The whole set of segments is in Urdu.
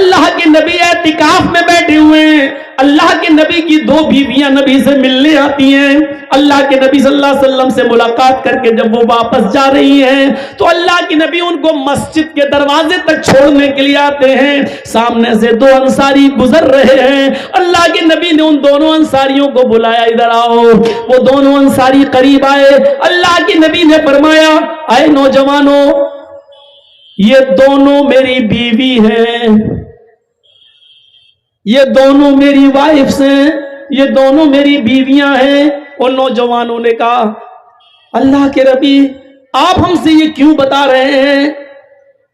اللہ کے نبی اعتکاف میں بیٹھے ہوئے ہیں, اللہ کے نبی کی 2 بیویاں نبی سے ملنے آتی ہیں. اللہ کے نبی صلی اللہ علیہ وسلم سے ملاقات کر کے جب وہ واپس جا رہی ہیں تو اللہ کے نبی ان کو مسجد کے دروازے تک چھوڑنے کے لیے آتے ہیں. سامنے سے 2 انصاری گزر رہے ہیں. اللہ کے نبی نے ان دونوں انصاریوں کو بلایا, ادھر آؤ. وہ دونوں انصاری قریب آئے. اللہ کے نبی نے فرمایا, اے نوجوانوں, یہ دونوں میری بیوی ہیں, یہ دونوں میری وائفز ہیں, یہ دونوں میری بیویاں ہیں. ان نوجوانوں نے کہا, اللہ کے نبی آپ ہم سے یہ کیوں بتا رہے ہیں,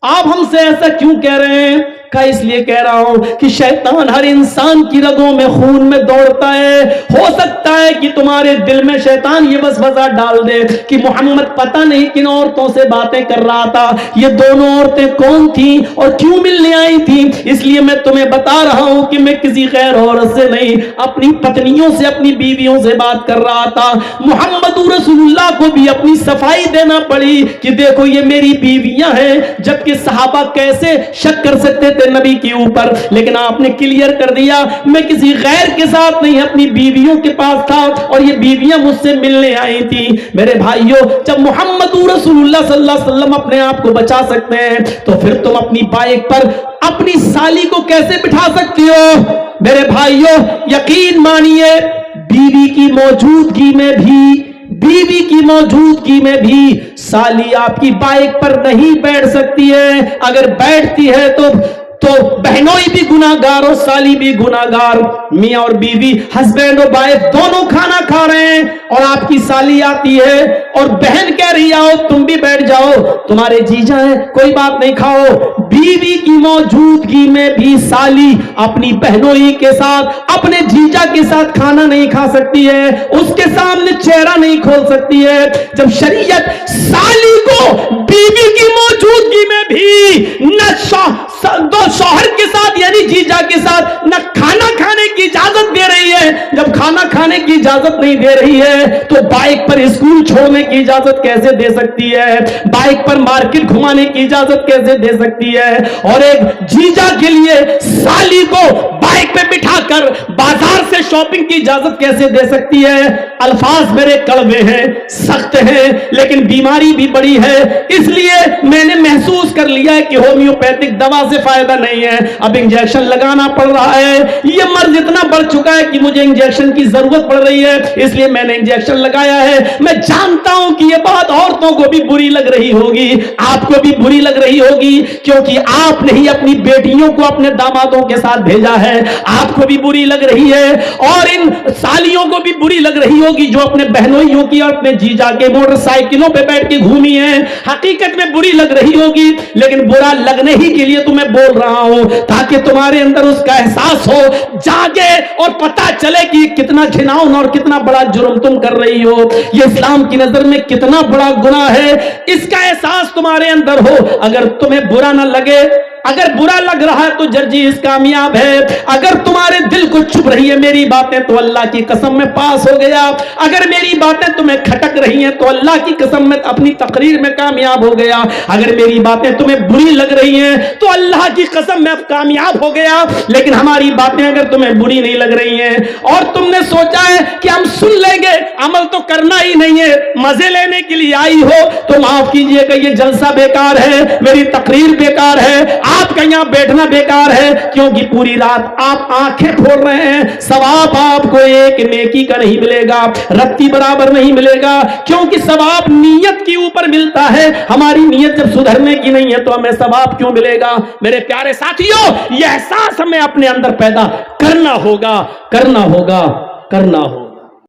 آپ ہم سے ایسا کیوں کہہ رہے ہیں؟ کہا اس لیے کہہ رہا ہوں کہ شیطان ہر انسان کی رگوں میں خون میں دوڑتا ہے. ہو سکتا ہے کہ تمہارے دل میں شیطان یہ وسوسہ ڈال دے کہ محمد پتہ نہیں کن عورتوں سے باتیں کر رہا تھا, یہ دونوں عورتیں کون تھیں اور کیوں ملنے آئی تھیں. اس لیے میں تمہیں بتا رہا ہوں کہ میں کسی غیر عورت سے نہیں, اپنی پتنیوں سے, اپنی بیویوں سے بات کر رہا تھا. محمد رسول اللہ کو بھی اپنی صفائی دینا پڑی کہ دیکھو یہ میری بیویاں ہیں, جبکہ صحابہ کیسے شک کر سکتے تھے نبی کے اوپر, لیکن آپ نے کلیئر کر دیا میں کسی غیر کے ساتھ نہیں, اپنی بیویوں کے پاس تھا اور یہ بیویاں مجھ سے ملنے آئی تھی. میرے بھائیوں, جب محمد رسول اللہ صلی اللہ علیہ وسلم اپنے آپ کو بچا سکتے ہیں تو پھر تم اپنی بائک پر اپنی سالی کو کیسے بٹھا سکتی ہو؟ میرے بھائیوں یقین مانیے, بیوی کی موجودگی میں بھی سالی آپ کی بائک پر نہیں بیٹھ سکتی ہے. اگر بیٹھتی ہے تو بہنوئی بھی گناہگار اور سالی بھی گناہگار. میاں اور بیوی, ہسبینڈ اور وائف دونوں کھانا کھا رہے ہیں اور آپ کی سالی آتی ہے اور بہن کہہ رہی آؤ تم بھی بیٹھ جاؤ, تمہارے جیجا ہیں کوئی بات نہیں کھاؤ. بیوی کی موجودگی میں بھی سالی اپنی بہنوئی کے ساتھ, اپنے جیجا کے ساتھ کھانا نہیں کھا سکتی ہے, اس کے سامنے چہرہ نہیں کھول سکتی ہے. جب شریعت سالی کو بیوی کی موجودگی میں بھی نہ شوہر کے ساتھ یعنی جیجا کے ساتھ نہ کھانا کھانے کی اجازت دے رہی ہے, جب کھانا کھانے کی اجازت نہیں دے رہی ہے تو بائک پر اسکول چھوڑنے کی اجازت کیسے دے سکتی ہے, بائک پر مارکیٹ گھمانے کی اجازت کیسے دے سکتی ہے؟ اور ایک جیجا کے لیے سالی کو بائک پہ بٹھا کر بازار سے شاپنگ کی اجازت کیسے دے سکتی ہے؟ الفاظ میرے کڑوے ہیں, سخت ہیں, لیکن بیماری بھی بڑی ہے. اس لیے میں نے محسوس کر لیا ہے کہ ہومیوپیتھک دوا سے فائدہ نہیں ہے, اب انجیکشن لگانا پڑ رہا ہے. یہ مرض اتنا بڑھ چکا ہے کہ مجھے انجیکشن کی ضرورت پڑ رہی ہے, اس لیے میں نے انجیکشن لگایا ہے. میں جانتا ہوں کہ یہ بات عورتوں کو بھی بری لگ رہی ہوگی, آپ کو بھی بری لگ رہی ہوگی, کیونکہ آپ نے ہی اپنی بیٹیوں کو اپنے دامادوں کے ساتھ بھیجا ہے. آپ کو بھی بری لگ رہی ہے اور ان سالیوں کو بھی بری لگ رہی ہوگی جو اپنے بہنوئیوں کی اور اپنے جیجا کے موٹر سائیکلوں پہ بیٹھ کے گھومی ہیں. حقیقت میں بری لگ رہی ہوگی, لیکن برا لگنے ہی کے لیے تمہیں بول رہا ہوں تاکہ تمہارے اندر اس کا احساس ہو, جاگے اور پتہ چلے کہ کتنا گھناؤن اور کتنا بڑا جرم تم کر رہی ہو, یہ اسلام کی نظر میں کتنا بڑا گناہ ہے, اس کا احساس تمہارے اندر ہو. اگر تمہیں برا نہ لگے, اگر برا لگ رہا ہے تو جرجیز کامیاب ہے. اگر تمہارے دل کو چھپ رہی ہے میری باتیں تو اللہ کی قسم میں پاس ہو گیا. اگر میری باتیں تمہیں کھٹک رہی ہیں تو اللہ کی قسم میں اپنی تقریر میں کامیاب ہو گیا. اگر میری باتیں تمہیں بری لگ رہی ہیں تو اللہ کی قسم میں اب کامیاب ہو گیا. لیکن ہماری باتیں اگر تمہیں بری نہیں لگ رہی ہیں اور تم نے سوچا ہے کہ ہم سن لیں گے, عمل تو کرنا ہی نہیں ہے, مزے لینے کے لیے آئی ہو, تو معاف کیجئے کہ یہ جلسہ بیکار ہے, میری تقریر بیکار ہے, آپ کا یہاں بیٹھنا بیکار ہے, کیونکہ پوری رات آپ آنکھیں پھوڑ رہے ہیں. ثواب آپ کو ایک نیکی کا نہیں ملے گا, رتی برابر نہیں ملے گا, کیونکہ ثواب نیت کے اوپر ملتا ہے. ہماری نیت جب سدھرنے کی نہیں ہے تو ہمیں ثواب کیوں ملے گا؟ میرے پیارے ساتھیوں, یہ احساس ہمیں اپنے اندر پیدا کرنا ہوگا.